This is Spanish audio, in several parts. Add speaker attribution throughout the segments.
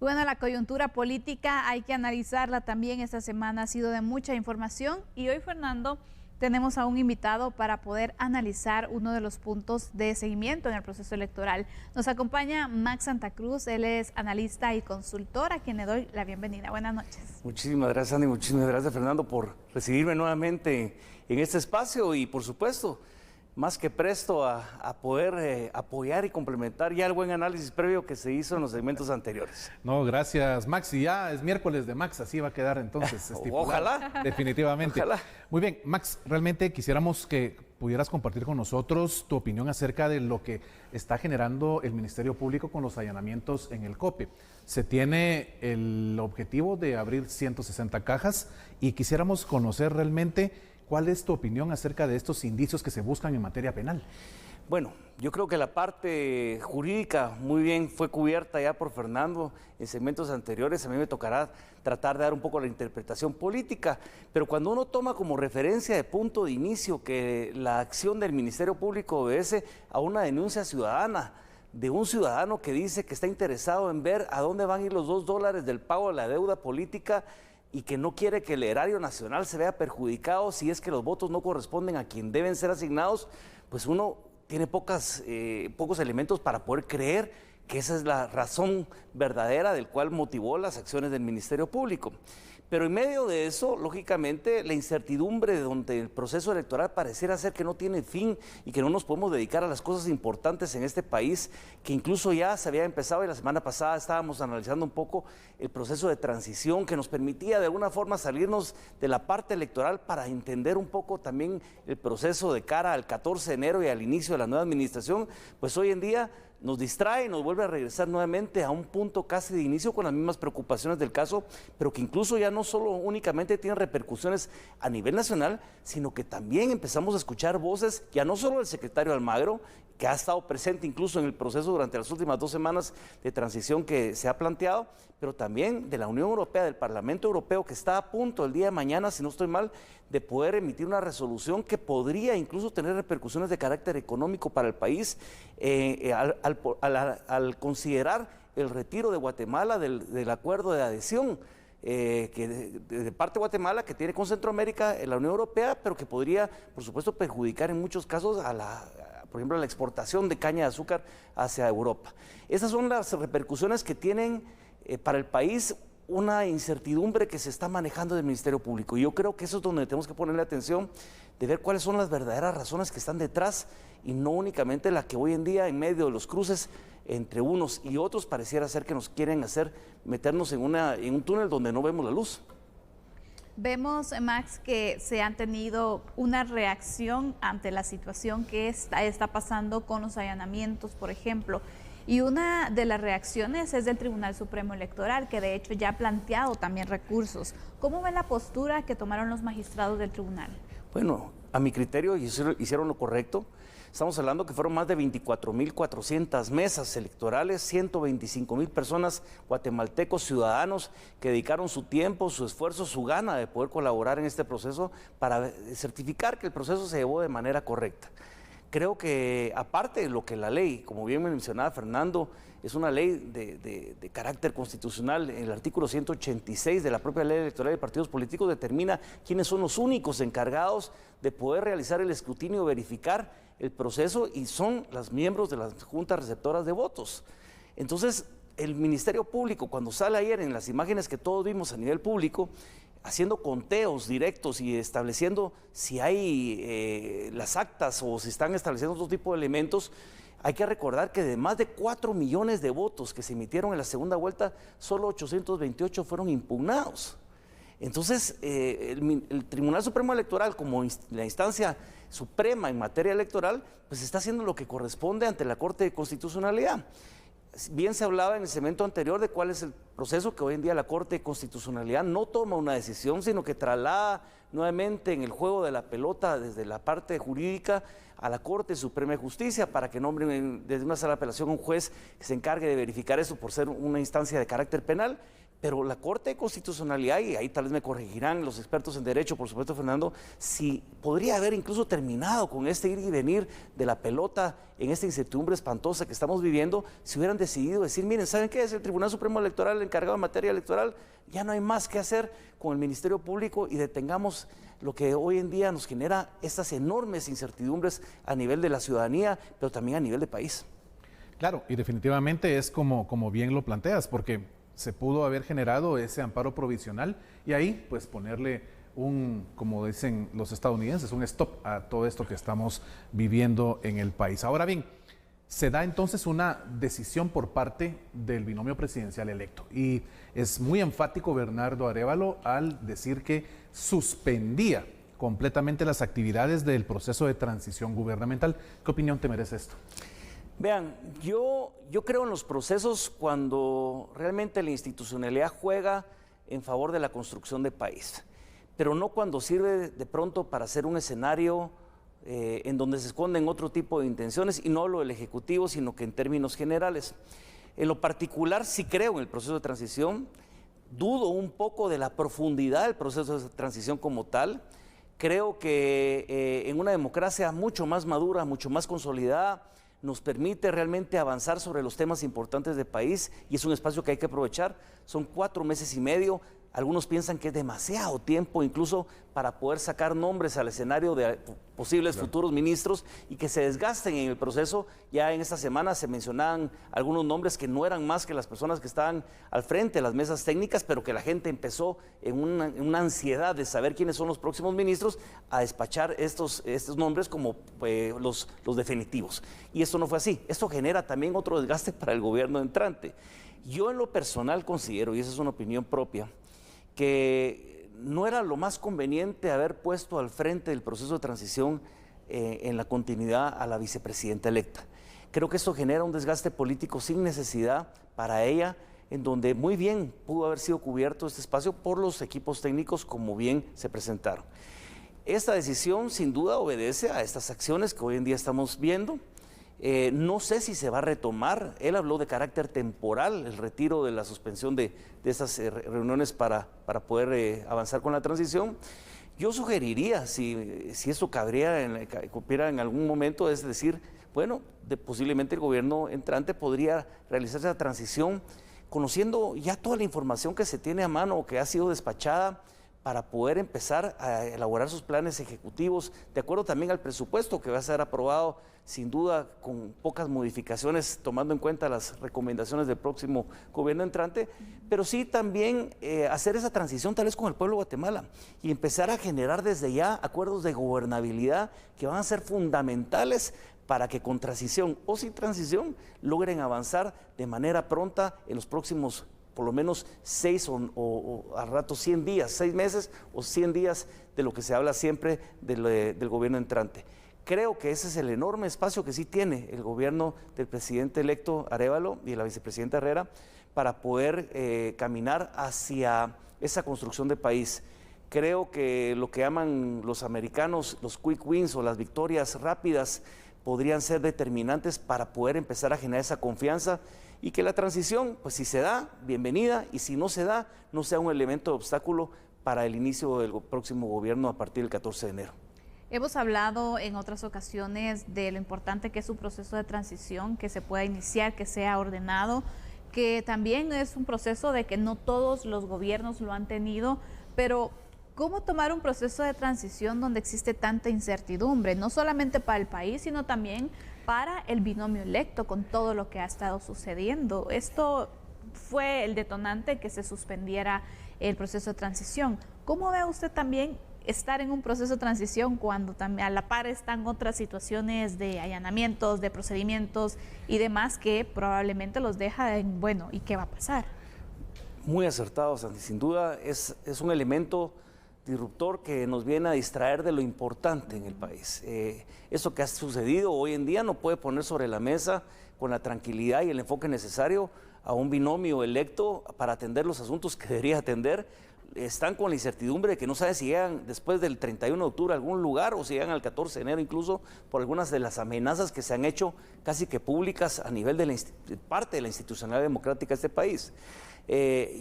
Speaker 1: bueno, la coyuntura política hay que analizarla también. Esta semana ha sido de mucha información y hoy, Fernando, tenemos a un invitado para poder analizar uno de los puntos de seguimiento en el proceso electoral. Nos acompaña Max Santa Cruz, él es analista y consultor, a quien le doy la bienvenida. Buenas noches.
Speaker 2: Muchísimas gracias, Andy, muchísimas gracias, Fernando, por recibirme nuevamente en este espacio y, por supuesto, más que presto a poder apoyar y complementar ya el buen análisis previo que se hizo en los segmentos anteriores.
Speaker 3: No, gracias, Max. Y ya es miércoles de Max, así va a quedar entonces estipulado.
Speaker 2: Ojalá.
Speaker 3: Definitivamente.
Speaker 2: Ojalá.
Speaker 3: Muy bien, Max, realmente quisiéramos que pudieras compartir con nosotros tu opinión acerca de lo que está generando el Ministerio Público con los allanamientos en el COPE. Se tiene el objetivo de abrir 160 cajas y quisiéramos conocer realmente ¿cuál es tu opinión acerca de estos indicios que se buscan en materia penal?
Speaker 2: Bueno, yo creo que la parte jurídica muy bien fue cubierta ya por Fernando en segmentos anteriores. A mí me tocará tratar de dar un poco la interpretación política, pero cuando uno toma como referencia de punto de inicio que la acción del Ministerio Público obedece a una denuncia ciudadana, de un ciudadano que dice que está interesado en ver a dónde van a ir los $2 del pago de la deuda política, y que no quiere que el erario nacional se vea perjudicado si es que los votos no corresponden a quien deben ser asignados, pues uno tiene pocos elementos para poder creer que esa es la razón verdadera del cual motivó las acciones del Ministerio Público. Pero en medio de eso, lógicamente, la incertidumbre de donde el proceso electoral pareciera ser que no tiene fin y que no nos podemos dedicar a las cosas importantes en este país, que incluso ya se había empezado y la semana pasada estábamos analizando un poco el proceso de transición que nos permitía de alguna forma salirnos de la parte electoral para entender un poco también el proceso de cara al 14 de enero y al inicio de la nueva administración, pues hoy en día nos distrae y nos vuelve a regresar nuevamente a un punto casi de inicio con las mismas preocupaciones del caso, pero que incluso ya no solo únicamente tiene repercusiones a nivel nacional, sino que también empezamos a escuchar voces, ya no solo del secretario Almagro, que ha estado presente incluso en el proceso durante las últimas 2 semanas de transición que se ha planteado, pero también de la Unión Europea, del Parlamento Europeo, que está a punto el día de mañana, si no estoy mal, de poder emitir una resolución que podría incluso tener repercusiones de carácter económico para el país al considerar el retiro de Guatemala del acuerdo de adhesión que de parte de Guatemala, que tiene con Centroamérica, la Unión Europea, pero que podría, por supuesto, perjudicar en muchos casos por ejemplo, a la exportación de caña de azúcar hacia Europa. Esas son las repercusiones que tienen para el país una incertidumbre que se está manejando del Ministerio Público. Y yo creo que eso es donde tenemos que ponerle atención, de ver cuáles son las verdaderas razones que están detrás y no únicamente la que hoy en día, en medio de los cruces entre unos y otros, pareciera ser que nos quieren hacer meternos en un túnel donde no vemos la luz.
Speaker 1: Vemos, Max, que se han tenido una reacción ante la situación que está pasando con los allanamientos, por ejemplo. Y una de las reacciones es del Tribunal Supremo Electoral, que de hecho ya ha planteado también recursos. ¿Cómo ve la postura que tomaron los magistrados del tribunal?
Speaker 2: Bueno, a mi criterio hicieron lo correcto. Estamos hablando que fueron más de 24.400 mesas electorales, 125.000 personas, guatemaltecos, ciudadanos, que dedicaron su tiempo, su esfuerzo, su gana de poder colaborar en este proceso para certificar que el proceso se llevó de manera correcta. Creo que aparte de lo que la ley, como bien me mencionaba Fernando, es una ley de carácter constitucional. El artículo 186 de la propia ley electoral de partidos políticos determina quiénes son los únicos encargados de poder realizar el escrutinio y verificar el proceso, y son los miembros de las juntas receptoras de votos. Entonces, el Ministerio Público, cuando sale ayer en las imágenes que todos vimos a nivel público, haciendo conteos directos y estableciendo si hay las actas o si están estableciendo otro tipo de elementos, hay que recordar que de más de 4 millones de votos que se emitieron en la segunda vuelta, solo 828 fueron impugnados. Entonces, el Tribunal Supremo Electoral, como la instancia suprema en materia electoral, pues está haciendo lo que corresponde ante la Corte de Constitucionalidad. Bien se hablaba en el segmento anterior de cuál es el proceso, que hoy en día la Corte de Constitucionalidad no toma una decisión, sino que traslada nuevamente en el juego de la pelota desde la parte jurídica a la Corte Suprema de Justicia para que nombren desde una sala de apelación un juez que se encargue de verificar eso por ser una instancia de carácter penal, Pero la Corte de Constitucionalidad, y ahí tal vez me corregirán los expertos en derecho, por supuesto, Fernando, si podría haber incluso terminado con este ir y venir de la pelota en esta incertidumbre espantosa que estamos viviendo, si hubieran decidido decir, miren, ¿saben qué? Es el Tribunal Supremo Electoral el encargado en materia electoral, ya no hay más que hacer con el Ministerio Público y detengamos lo que hoy en día nos genera estas enormes incertidumbres a nivel de la ciudadanía, pero también a nivel de país.
Speaker 3: Claro, y definitivamente es como bien lo planteas, porque se pudo haber generado ese amparo provisional y ahí pues ponerle como dicen los estadounidenses, un stop a todo esto que estamos viviendo en el país. Ahora bien, se da entonces una decisión por parte del binomio presidencial electo y es muy enfático Bernardo Arévalo al decir que suspendía completamente las actividades del proceso de transición gubernamental. ¿Qué opinión te merece esto?
Speaker 2: Vean, yo creo en los procesos cuando realmente la institucionalidad juega en favor de la construcción de país, pero no cuando sirve de pronto para hacer un escenario en donde se esconden otro tipo de intenciones, y no hablo del Ejecutivo, sino que en términos generales. En lo particular sí creo en el proceso de transición, dudo un poco de la profundidad del proceso de transición como tal. Creo que en una democracia mucho más madura, mucho más consolidada, nos permite realmente avanzar sobre los temas importantes del país y es un espacio que hay que aprovechar. Son 4 meses y medio, algunos piensan que es demasiado tiempo incluso para poder sacar nombres al escenario de posibles futuros ministros y que se desgasten en el proceso. Ya en esta semana se mencionaban algunos nombres que no eran más que las personas que estaban al frente de las mesas técnicas, pero que la gente empezó en una ansiedad de saber quiénes son los próximos ministros a despachar estos nombres como los definitivos. Y esto no fue así. Esto genera también otro desgaste para el gobierno entrante. Yo en lo personal considero, y esa es una opinión propia, que no era lo más conveniente haber puesto al frente del proceso de transición en la continuidad a la vicepresidenta electa. Creo que esto genera un desgaste político sin necesidad para ella, en donde muy bien pudo haber sido cubierto este espacio por los equipos técnicos como bien se presentaron. Esta decisión sin duda obedece a estas acciones que hoy en día estamos viendo. No sé si se va a retomar. Él habló de carácter temporal, el retiro de la suspensión de estas reuniones para poder avanzar con la transición. Yo sugeriría, si eso cupiera en algún momento, es decir, bueno, posiblemente el gobierno entrante podría realizar esa transición conociendo ya toda la información que se tiene a mano o que ha sido despachada, para poder empezar a elaborar sus planes ejecutivos, de acuerdo también al presupuesto que va a ser aprobado, sin duda, con pocas modificaciones, tomando en cuenta las recomendaciones del próximo gobierno entrante, pero sí también hacer esa transición tal vez con el pueblo de Guatemala y empezar a generar desde ya acuerdos de gobernabilidad que van a ser fundamentales para que con transición o sin transición logren avanzar de manera pronta en los próximos por lo menos 6 o a rato 100 días, 6 meses o 100 días de lo que se habla siempre del gobierno entrante. Creo que ese es el enorme espacio que sí tiene el gobierno del presidente electo Arévalo y de la vicepresidenta Herrera para poder caminar hacia esa construcción de país. Creo que lo que llaman los americanos los quick wins o las victorias rápidas podrían ser determinantes para poder empezar a generar esa confianza y que la transición, pues si se da, bienvenida, y si no se da, no sea un elemento de obstáculo para el inicio del próximo gobierno a partir del 14 de enero.
Speaker 1: Hemos hablado en otras ocasiones de lo importante que es un proceso de transición, que se pueda iniciar, que sea ordenado, que también es un proceso de que no todos los gobiernos lo han tenido, pero ¿cómo tomar un proceso de transición donde existe tanta incertidumbre, no solamente para el país, sino también para el binomio electo con todo lo que ha estado sucediendo? Esto fue el detonante que se suspendiera el proceso de transición. ¿Cómo ve usted también estar en un proceso de transición cuando también a la par están otras situaciones de allanamientos, de procedimientos y demás que probablemente los deja en, bueno, ¿y qué va a pasar?
Speaker 2: Muy acertado, Sandy. Sin duda es un elemento disruptor que nos viene a distraer de lo importante en el país. Eso que ha sucedido hoy en día no puede poner sobre la mesa con la tranquilidad y el enfoque necesario a un binomio electo para atender los asuntos que debería atender. Están con la incertidumbre de que no saben si llegan después del 31 de octubre a algún lugar o si llegan al 14 de enero, incluso por algunas de las amenazas que se han hecho casi que públicas a nivel de parte de la institucionalidad democrática de este país.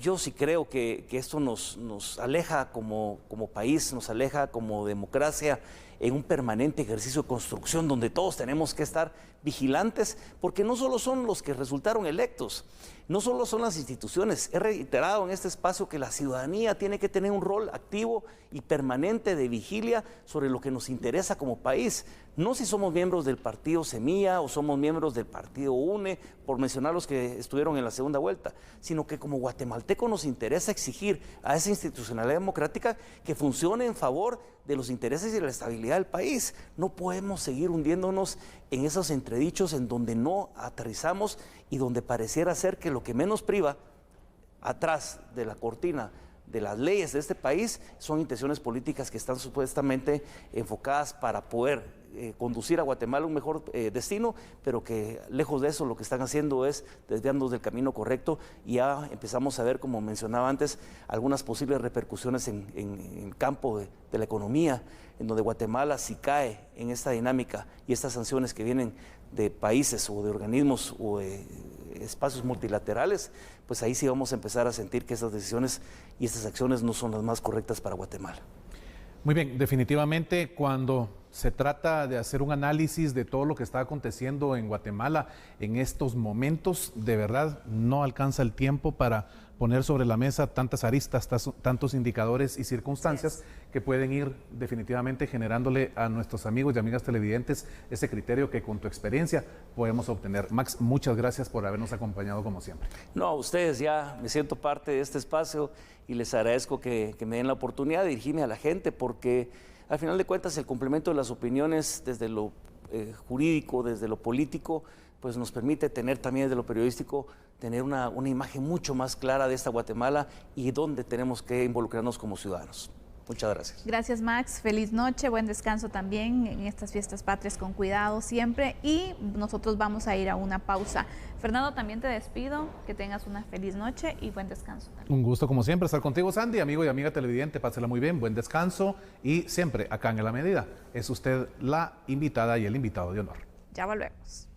Speaker 2: Yo sí creo que esto nos aleja como país, nos aleja como democracia en un permanente ejercicio de construcción donde todos tenemos que estar vigilantes, porque no solo son los que resultaron electos, no solo son las instituciones. He reiterado en este espacio que la ciudadanía tiene que tener un rol activo y permanente de vigilia sobre lo que nos interesa como país. No si somos miembros del partido Semilla o somos miembros del partido UNE, por mencionar los que estuvieron en la segunda vuelta, sino que como guatemalteco nos interesa exigir a esa institucionalidad democrática que funcione en favor de los intereses y la estabilidad del país. No podemos seguir hundiéndonos en esos entredichos en donde no aterrizamos y donde pareciera ser que lo que menos priva atrás de la cortina de las leyes de este país son intenciones políticas que están supuestamente enfocadas para poder conducir a Guatemala a un mejor destino, pero que lejos de eso lo que están haciendo es desviándonos del camino correcto, y ya empezamos a ver, como mencionaba antes, algunas posibles repercusiones en el campo de la economía, en donde Guatemala, si cae en esta dinámica y estas sanciones que vienen de países o de organismos o de espacios multilaterales, pues ahí sí vamos a empezar a sentir que estas decisiones y estas acciones no son las más correctas para Guatemala.
Speaker 3: Muy bien, definitivamente cuando se trata de hacer un análisis de todo lo que está aconteciendo en Guatemala en estos momentos, de verdad no alcanza el tiempo para poner sobre la mesa tantas aristas, tantos indicadores y circunstancias que pueden ir definitivamente generándole a nuestros amigos y amigas televidentes ese criterio que con tu experiencia podemos obtener. Max, muchas gracias por habernos acompañado como siempre.
Speaker 2: No, a ustedes, ya me siento parte de este espacio y les agradezco que me den la oportunidad de dirigirme a la gente, porque al final de cuentas el complemento de las opiniones desde lo jurídico, desde lo político, pues nos permite tener también desde lo periodístico, tener una imagen mucho más clara de esta Guatemala y dónde tenemos que involucrarnos como ciudadanos. Muchas gracias.
Speaker 1: Gracias, Max. Feliz noche, buen descanso también en estas fiestas patrias, con cuidado siempre, y nosotros vamos a ir a una pausa. Fernando, también te despido, que tengas una feliz noche y buen descanso también.
Speaker 3: Un gusto como siempre estar contigo, Sandy, amigo y amiga televidente, pásela muy bien, buen descanso y siempre acá en La Medida es usted la invitada y el invitado de honor.
Speaker 1: Ya volvemos.